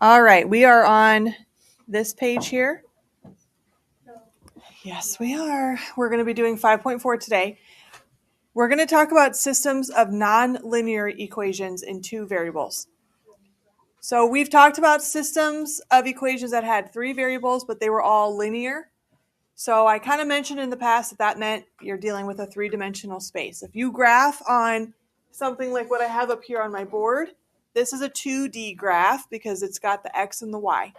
All right, we are on this page here. Yes, we are. We're going to be doing 5.4 today. We're going to talk about systems of nonlinear equations in two variables. So we've talked about systems of equations that had three variables, but they were all linear. So I kind of mentioned in the past that that meant you're dealing with a three-dimensional space. If you graph on something like what I have up here on my board, this is a 2D graph because it's got the x and the y.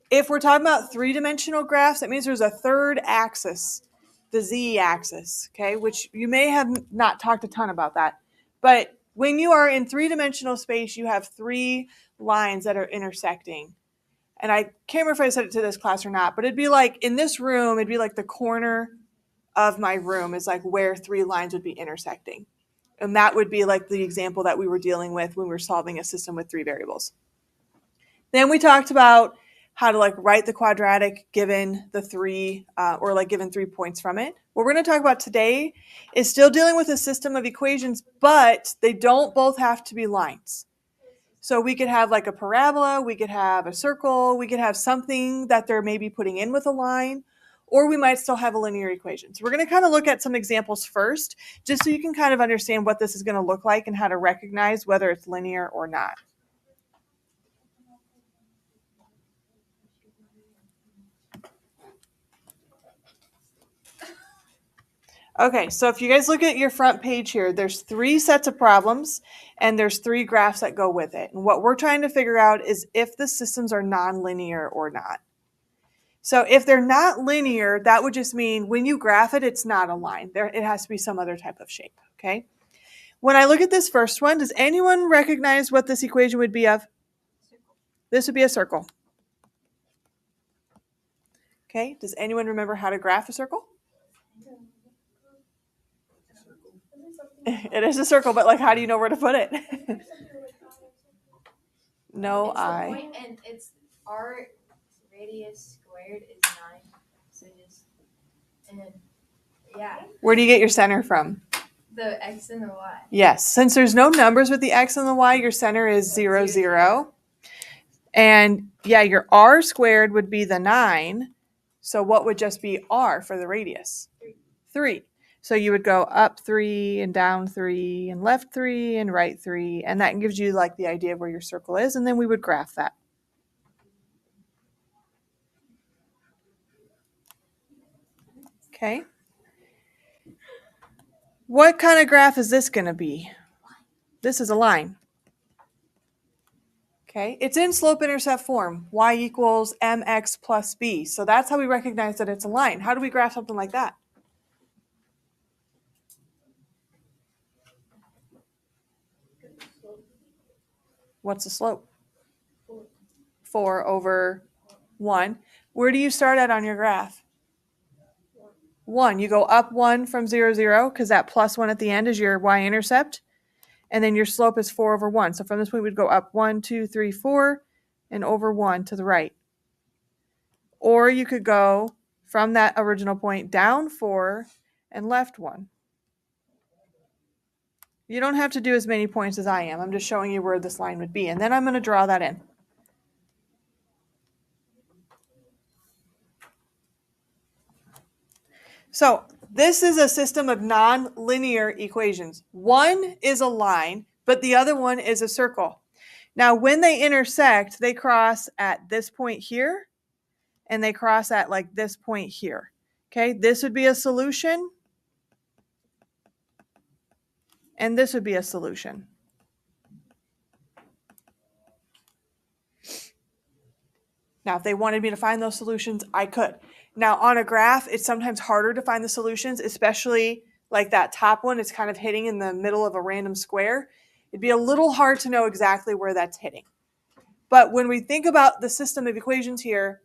If we're talking about three-dimensional graphs, that means there's a third axis, the z-axis, okay, which you may have not talked a ton about that. But when you are in three-dimensional space, you have three lines that are intersecting. And I can't remember if I said it to this class or not, but it'd be like in this room, it'd be like the corner of my room is like where three lines would be intersecting. And that would be like the example that we were dealing with when we were solving a system with three variables. Then we talked about how to like write the quadratic given the three or like given 3 points from it. What we're going to talk about today is still dealing with a system of equations, but they don't both have to be lines. So we could have like a parabola, we could have a circle, we could have something that they're maybe putting in with a line, or we might still have a linear equation. So we're going to kind of look at some examples first, just so you can kind of understand what this is going to look like and how to recognize whether it's linear or not. Okay, so if you guys look at your front page here, there's three sets of problems and there's three graphs that go with it. And what we're trying to figure out is if the systems are nonlinear or not. So if they're not linear, that would just mean when you graph it, it's not a line. It has to be some other type of shape, okay? When I look at this first one, does anyone recognize what this equation would be of? This would be a circle. Okay, does anyone remember how to graph a circle? It is a circle, but like, how do you know where to put it? No, it's the point, and it's our radius squared is 9. So just yeah. Where do you get your center from? The x and the y. Yes, since there's no numbers with the x and the y, your center is 0, 0. And yeah, your r squared would be the 9. So what would just be r for the radius? 3. So you would go up 3 and down 3 and left 3 and right 3. And that gives you like the idea of where your circle is. And then we would graph that. Okay. What kind of graph is this going to be? This is a line. Okay, it's in slope-intercept form, y equals mx plus b. So that's how we recognize that it's a line. How do we graph something like that? What's the slope? 4 over 1. Where do you start at on your graph? 1. You go up 1 from 0, 0, because that plus 1 at the end is your y-intercept. And then your slope is 4 over 1. So from this point, we'd go up 1, 2, 3, 4, and over 1 to the right. Or you could go from that original point down 4 and left 1. You don't have to do as many points as I am. I'm just showing you where this line would be. And then I'm going to draw that in. So this is a system of nonlinear equations. One is a line, but the other one is a circle. Now, when they intersect, they cross at this point here, and they cross at like this point here. Okay, this would be a solution, and this would be a solution. Now, if they wanted me to find those solutions, I could. Now, on a graph, it's sometimes harder to find the solutions, especially like that top one. It's kind of hitting in the middle of a random square. It'd be a little hard to know exactly where that's hitting. But when we think about the system of equations here,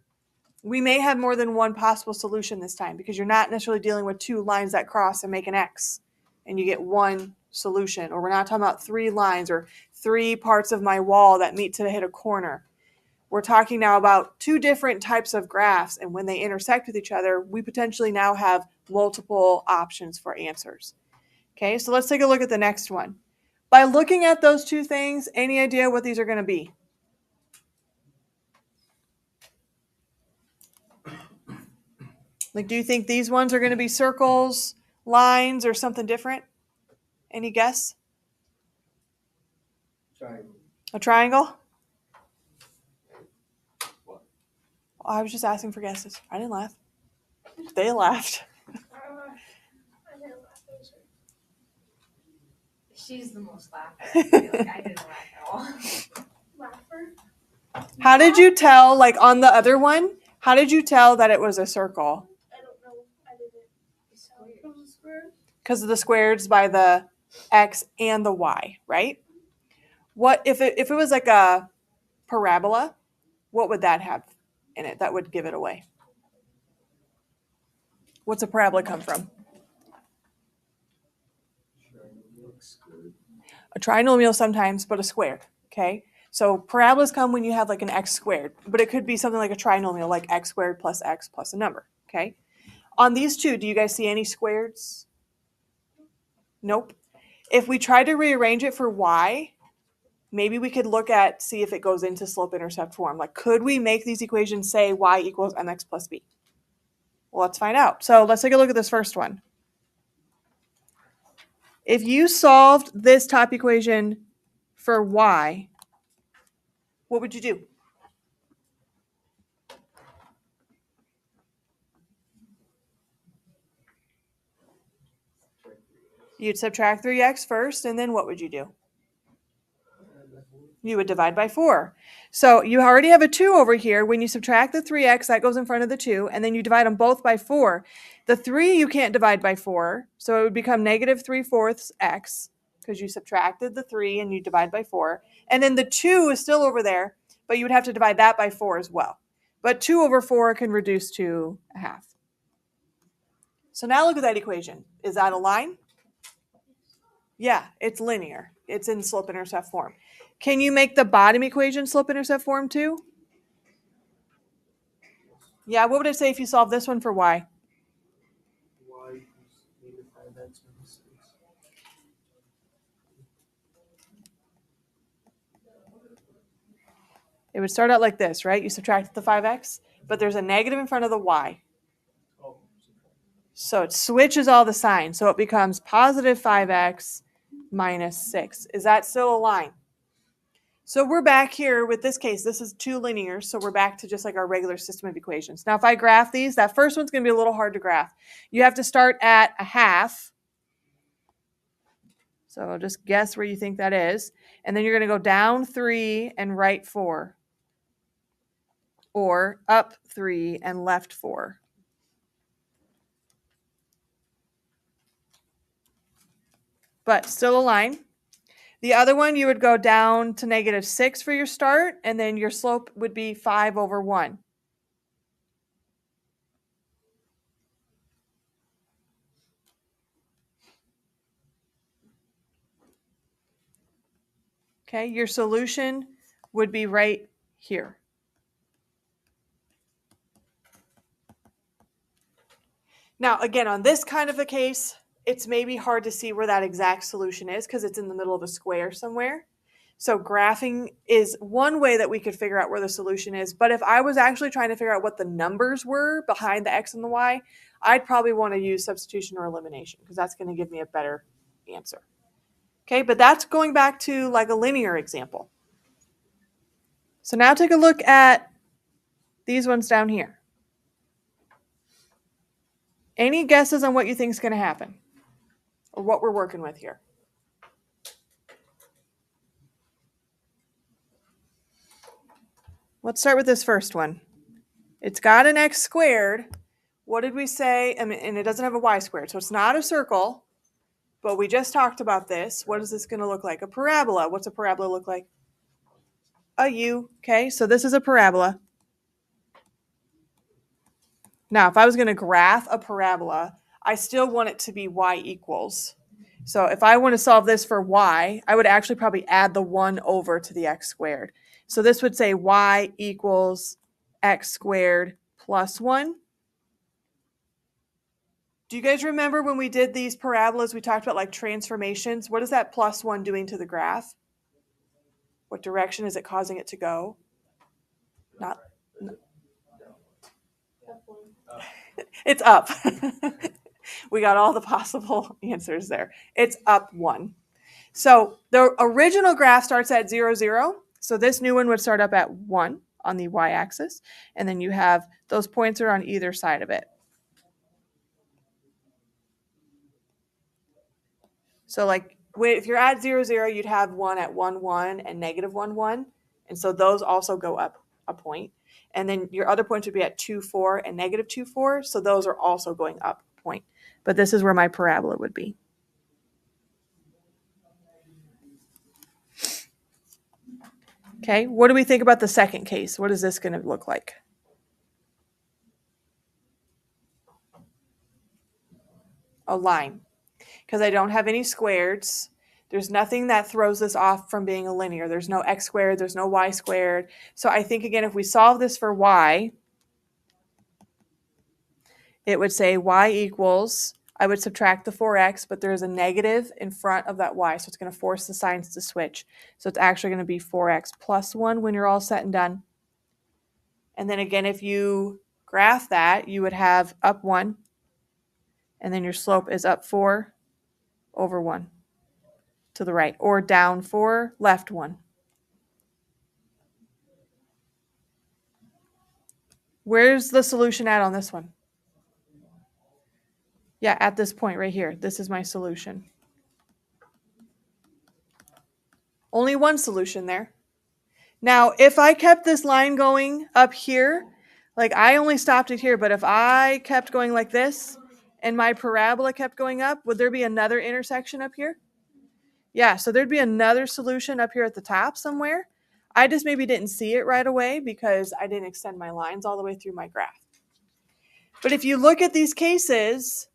we may have more than one possible solution this time because you're not necessarily dealing with two lines that cross and make an X and you get one solution. Or we're not talking about three lines or three parts of my wall that meet to hit a corner. We're talking now about two different types of graphs, and when they intersect with each other, we potentially now have multiple options for answers. Okay, so let's take a look at the next one. By looking at those two things, any idea what these are going to be? Like, do you think these ones are going to be circles, lines, or something different? Any guess? Triangle. A triangle? What? I was just asking for guesses. I didn't laugh. They laughed. I didn't laugh either. She's the most laughter. I feel like I didn't laugh at all. Laugher? How did you tell, like on the other one, how did you tell that it was a circle? I don't know. I didn't tell it was a square. Because of the squares by the x and the y, right? What if it was like a parabola? What would that have in it that would give it away? What's a parabola come from? Triangle looks good. A trinomial sometimes, but a square. Okay, so parabolas come when you have like an x squared, but it could be something like a trinomial, like x squared plus x plus a number. Okay, on these two, do you guys see any squareds? Nope. If we try to rearrange it for y, maybe we could look at, see if it goes into slope-intercept form. Like, could we make these equations say y equals mx plus b? Well, let's find out. So let's take a look at this first one. If you solved this top equation for y, what would you do? You'd subtract 3x first, and then what would you do? You would divide by 4. So you already have a 2 over here. When you subtract the 3x, that goes in front of the 2, and then you divide them both by 4. The 3 you can't divide by 4, so it would become negative 3/4 x, because you subtracted the 3 and you divide by 4. And then the 2 is still over there, but you would have to divide that by 4 as well. But 2 over 4 can reduce to a half. So now look at that equation. Is that a line? Yeah, it's linear. It's in slope-intercept form. Can you make the bottom equation slope-intercept form too? Yeah, what would it say if you solve this one for y? Y equals negative 5x minus 6. It would start out like this, right? You subtract the 5x, but there's a negative in front of the y. Oh, So it switches all the signs. So it becomes positive 5x minus 6. Is that still a line? So we're back here with this case. This is two linears, so we're back to just like our regular system of equations. Now, if I graph these, that first one's going to be a little hard to graph. You have to start at a half. So just guess where you think that is. And then you're going to go down 3 and right 4. Or up 3 and left 4. But still a line. The other one, you would go down to negative 6 for your start, and then your slope would be 5 over 1. Okay, your solution would be right here. Now, again, on this kind of a case, it's maybe hard to see where that exact solution is because it's in the middle of a square somewhere. So graphing is one way that we could figure out where the solution is. But if I was actually trying to figure out what the numbers were behind the x and the y, I'd probably want to use substitution or elimination because that's going to give me a better answer. Okay, but that's going back to like a linear example. So now take a look at these ones down here. Any guesses on what you think is going to happen or what we're working with here? Let's start with this first one. It's got an x squared. What did we say? And it doesn't have a y squared, so it's not a circle, but we just talked about this. What is this going to look like? A parabola. What's a parabola look like? A U. Okay, so this is a parabola. Now, if I was going to graph a parabola, I still want it to be y equals. So if I want to solve this for y, I would actually probably add the 1 over to the x squared. So this would say y equals x squared plus 1. Do you guys remember when we did these parabolas, we talked about like transformations? What is that plus 1 doing to the graph? What direction is it causing it to go? Not It's up. We got all the possible answers there. It's up 1. So the original graph starts at 0, 0. So this new one would start up at 1 on the y-axis. And then you have those points are on either side of it. So like if you're at 0, 0, you'd have 1 at 1, 1 and negative 1, 1. And so those also go up a point. And then your other points would be at 2, 4 and negative 2, 4. So those are also going up a point. But this is where my parabola would be. Okay, what do we think about the second case? What is this going to look like? A line. Because I don't have any squareds. There's nothing that throws this off from being a linear. There's no x squared, there's no y squared. So I think, again, if we solve this for y, it would say y equals, I would subtract the 4x, but there's a negative in front of that y, so it's going to force the signs to switch. So it's actually going to be 4x plus 1 when you're all set and done. And then again, if you graph that, you would have up 1, and then your slope is up 4 over 1 to the right, or down 4, left 1. Where's the solution at on this one? Yeah, at this point right here. This is my solution. Only one solution there. Now, if I kept this line going up here, like I only stopped it here, but if I kept going like this and my parabola kept going up, would there be another intersection up here? Yeah, so there'd be another solution up here at the top somewhere. I just maybe didn't see it right away because I didn't extend my lines all the way through my graph. But if you look at these cases,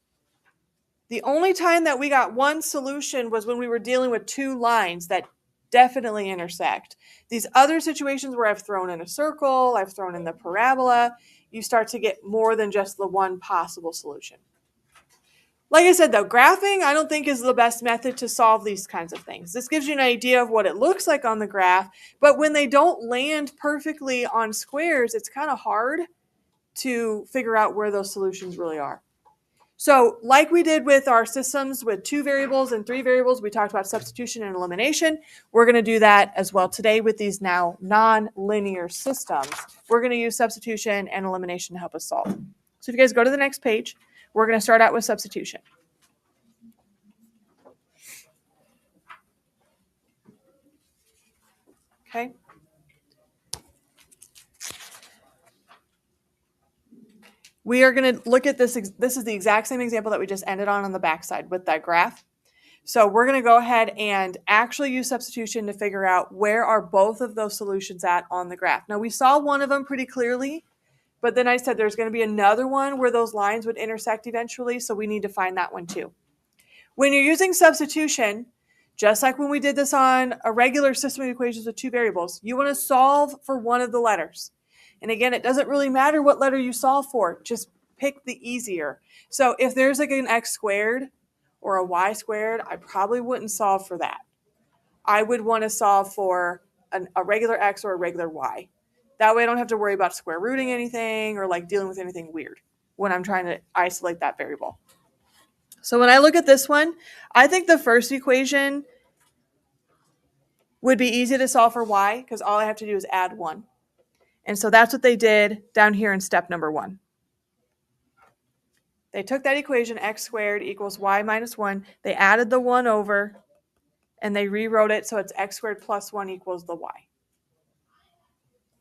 the only time that we got one solution was when we were dealing with two lines that definitely intersect. These other situations where I've thrown in a circle, I've thrown in the parabola, you start to get more than just the one possible solution. Like I said, though, graphing I don't think is the best method to solve these kinds of things. This gives you an idea of what it looks like on the graph, but when they don't land perfectly on squares, it's kind of hard to figure out where those solutions really are. So like we did with our systems with 2 variables and 3 variables, we talked about substitution and elimination. We're going to do that as well today with these now non-linear systems. We're going to use substitution and elimination to help us solve. So if you guys go to the next page, we're going to start out with substitution. Okay. We are going to look at this. This is the exact same example that we just ended on the backside with that graph. So we're going to go ahead and actually use substitution to figure out where are both of those solutions at on the graph. Now we saw one of them pretty clearly, but then I said there's going to be another one where those lines would intersect eventually, so we need to find that one too. When you're using substitution, just like when we did this on a regular system of equations with 2 variables, you want to solve for one of the letters. And again, it doesn't really matter what letter you solve for, just pick the easier. So if there's like an x squared or a y squared, I probably wouldn't solve for that. I would want to solve for a regular x or a regular y. That way I don't have to worry about square rooting anything or like dealing with anything weird when I'm trying to isolate that variable. So when I look at this one, I think the first equation would be easy to solve for y because all I have to do is add 1. And so that's what they did down here in step number 1. They took that equation, x squared equals y minus 1. They added the 1 over, and they rewrote it so it's x squared plus 1 equals the y.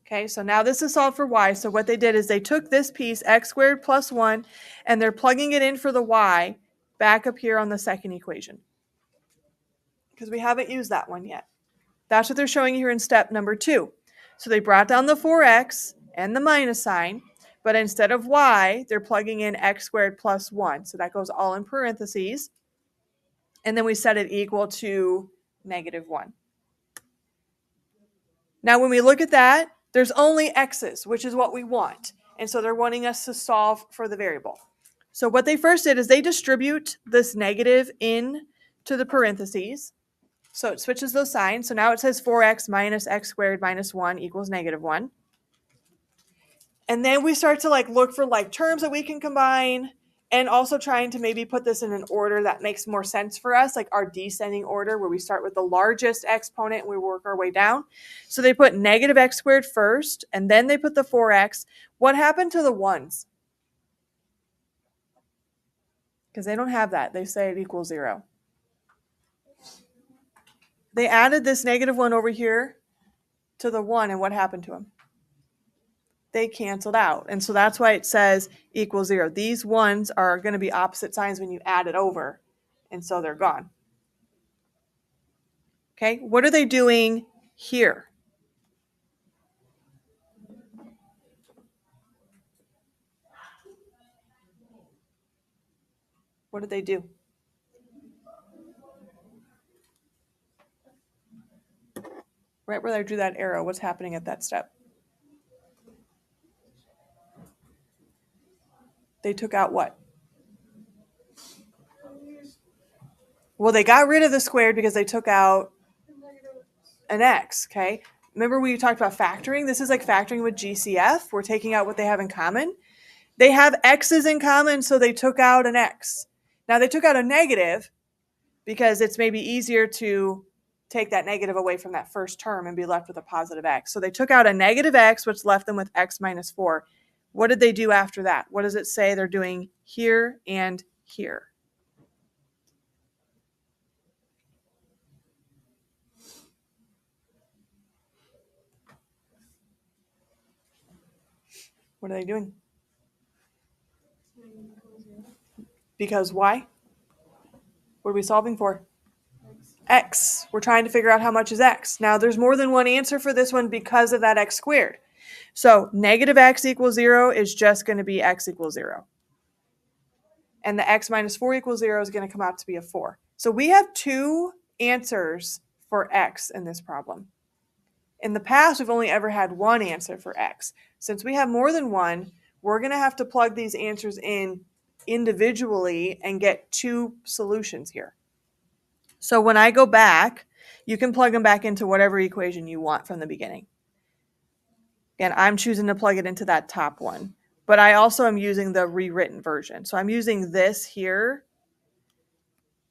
Okay, so now this is solved for y. So what they did is they took this piece, x squared plus 1, and they're plugging it in for the y back up here on the second equation. Because we haven't used that one yet. That's what they're showing here in step number 2. So they brought down the 4x and the minus sign, but instead of y, they're plugging in x squared plus 1. So that goes all in parentheses. And then we set it equal to negative 1. Now when we look at that, there's only x's, which is what we want. And so they're wanting us to solve for the variable. So what they first did is they distribute this negative in to the parentheses. So it switches those signs. So now it says 4x minus x squared minus 1 equals negative 1. And then we start to like look for like terms that we can combine, and also trying to maybe put this in an order that makes more sense for us, like our descending order where we start with the largest exponent and we work our way down. So they put negative x squared first, and then they put the 4x. What happened to the ones? Because they don't have that. They say it equals 0. They added this negative 1 over here to the 1, and what happened to them? They canceled out. And so that's why it says equals 0. These ones are going to be opposite signs when you add it over, and so they're gone. Okay, what are they doing here? What did they do? Right where I drew that arrow, what's happening at that step? They took out what? Well, they got rid of the squared because they took out an x, okay? Remember we talked about factoring? This is like factoring with GCF. We're taking out what they have in common. They have x's in common, so they took out an x. Now they took out a negative because it's maybe easier to take that negative away from that first term and be left with a positive x. So they took out a negative x, which left them with x minus 4. What did they do after that? What does it say they're doing here and here? What are they doing? Because why? What are we solving for? X. We're trying to figure out how much is x. Now, there's more than one answer for this one because of that x squared. So negative x equals 0 is just going to be x equals 0. And the x minus 4 equals 0 is going to come out to be a 4. So we have two answers for x in this problem. In the past, we've only ever had one answer for x. Since we have more than one, we're going to have to plug these answers in individually and get two solutions here. So when I go back, you can plug them back into whatever equation you want from the beginning. Again, I'm choosing to plug it into that top one, but I also am using the rewritten version. So I'm using this here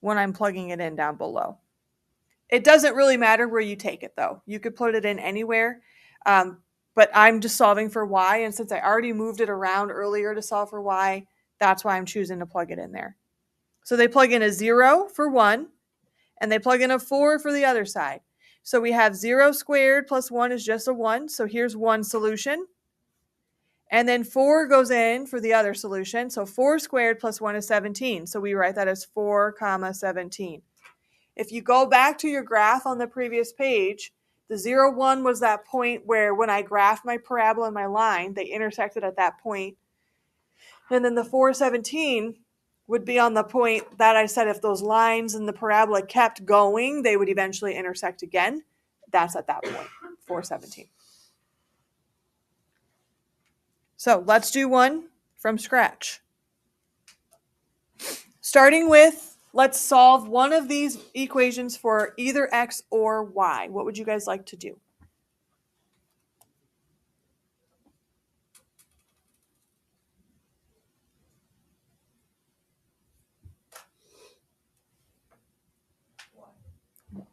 when I'm plugging it in down below. It doesn't really matter where you take it though. You could put it in anywhere, but I'm just solving for y, and since I already moved it around earlier to solve for y, that's why I'm choosing to plug it in there. So they plug in a 0 for 1, and they plug in a 4 for the other side. So we have 0 squared plus 1 is just a 1. So here's one solution. And then 4 goes in for the other solution. So 4 squared plus 1 is 17. So we write that as 4, 17. If you go back to your graph on the previous page, the 0, 1 was that point where when I graphed my parabola and my line, they intersected at that point. And then the 4, 17 would be on the point that I said if those lines in the parabola kept going, they would eventually intersect again. That's at that point, 4, 17. So let's do one from scratch. Starting with, let's solve one of these equations for either x or y. What would you guys like to do?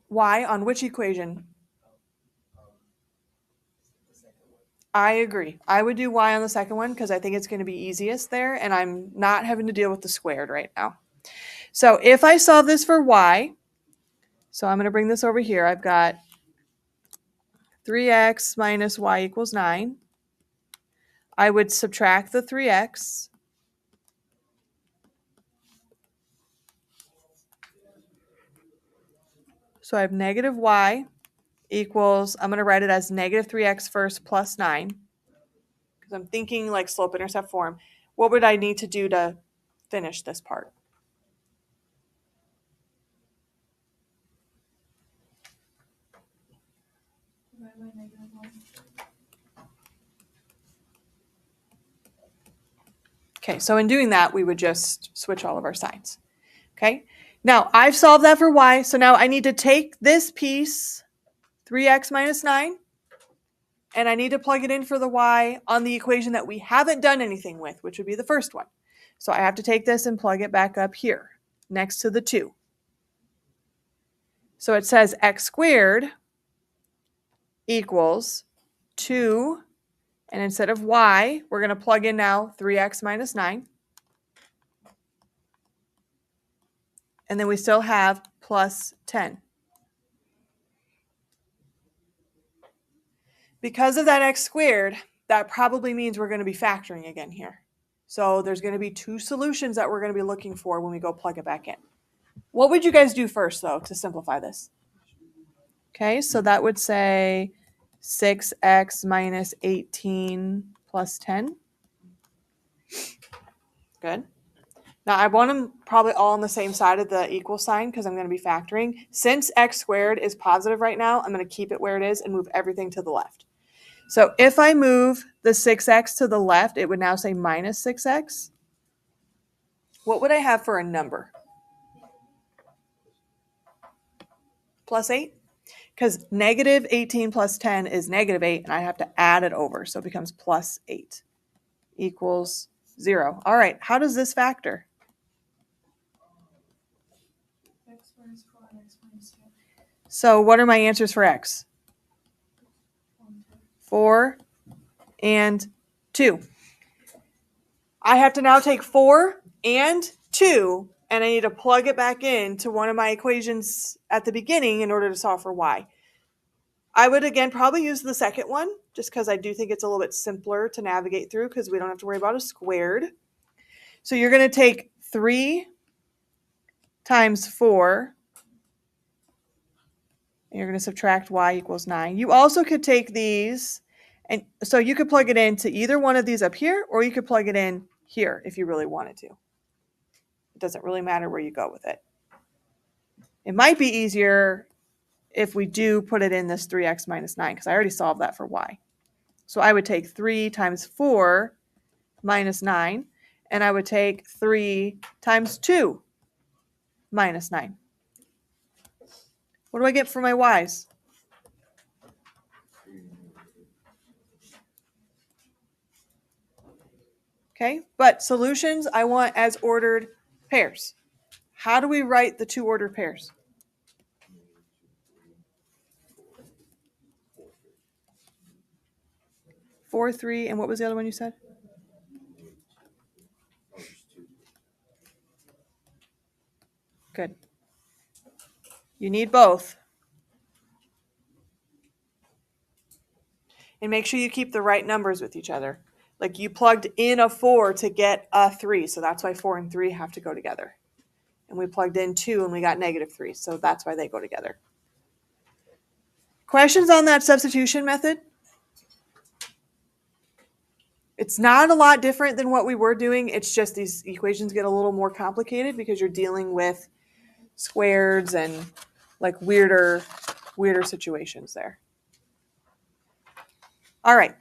Y on which equation? I agree. I would do y on the second one because I think it's going to be easiest there, and I'm not having to deal with the squared right now. So if I solve this for y, so I'm going to bring this over here. I've got 3x minus y equals 9. I would subtract the 3x. So I have negative y equals, I'm going to write it as negative 3x first plus 9. Because I'm thinking like slope-intercept form. What would I need to do to finish this part? Okay, so in doing that, we would just switch all of our signs. Okay, now I've solved that for y, so now I need to take this piece, 3x minus 9, and I need to plug it in for the y on the equation that we haven't done anything with, which would be the first one. So I have to take this and plug it back up here next to the 2. So it says x squared equals 2, and instead of y, we're going to plug in now 3x minus 9. And then we still have plus 10. Because of that x squared, that probably means we're going to be factoring again here. So there's going to be 2 solutions that we're going to be looking for when we go plug it back in. What would you guys do first, though, to simplify this? Okay, so that would say 6x minus 18 plus 10. Good. Now I want them probably all on the same side of the equal sign because I'm going to be factoring. Since x squared is positive right now, I'm going to keep it where it is and move everything to the left. So if I move the 6x to the left, it would now say minus 6x. What would I have for a number? Plus 8? Because negative 18 plus 10 is negative 8, and I have to add it over. So it becomes plus 8 equals 0. All right, how does this factor? X minus 4 and x minus 2. So what are my answers for x? 4 and 2. I have to now take 4 and 2, and I need to plug it back into one of my equations at the beginning in order to solve for y. I would, again, probably use the second one, just because I do think it's a little bit simpler to navigate through because we don't have to worry about a squared. So you're going to take 3 times 4, and you're going to subtract y equals 9. You also could take these, and so you could plug it into either one of these up here, or you could plug it in here if you really wanted to. It doesn't really matter where you go with it. It might be easier if we do put it in this 3x minus 9, because I already solved that for y. So I would take 3 times 4 minus 9, and I would take 3 times 2 minus 9. What do I get for my y's? Okay, but solutions I want as ordered pairs. How do we write the 2 ordered pairs? Four, 3, and what was the other one you said? Good. You need both. And make sure you keep the right numbers with each other. Like you plugged in a 4 to get a 3, so that's why 4 and 3 have to go together. And we plugged in 2 and we got negative 3, so that's why they go together. Questions on that substitution method? It's not a lot different than what we were doing. It's just these equations get a little more complicated because you're dealing with squares and like weirder situations there. All right.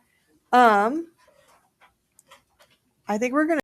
I think we're going to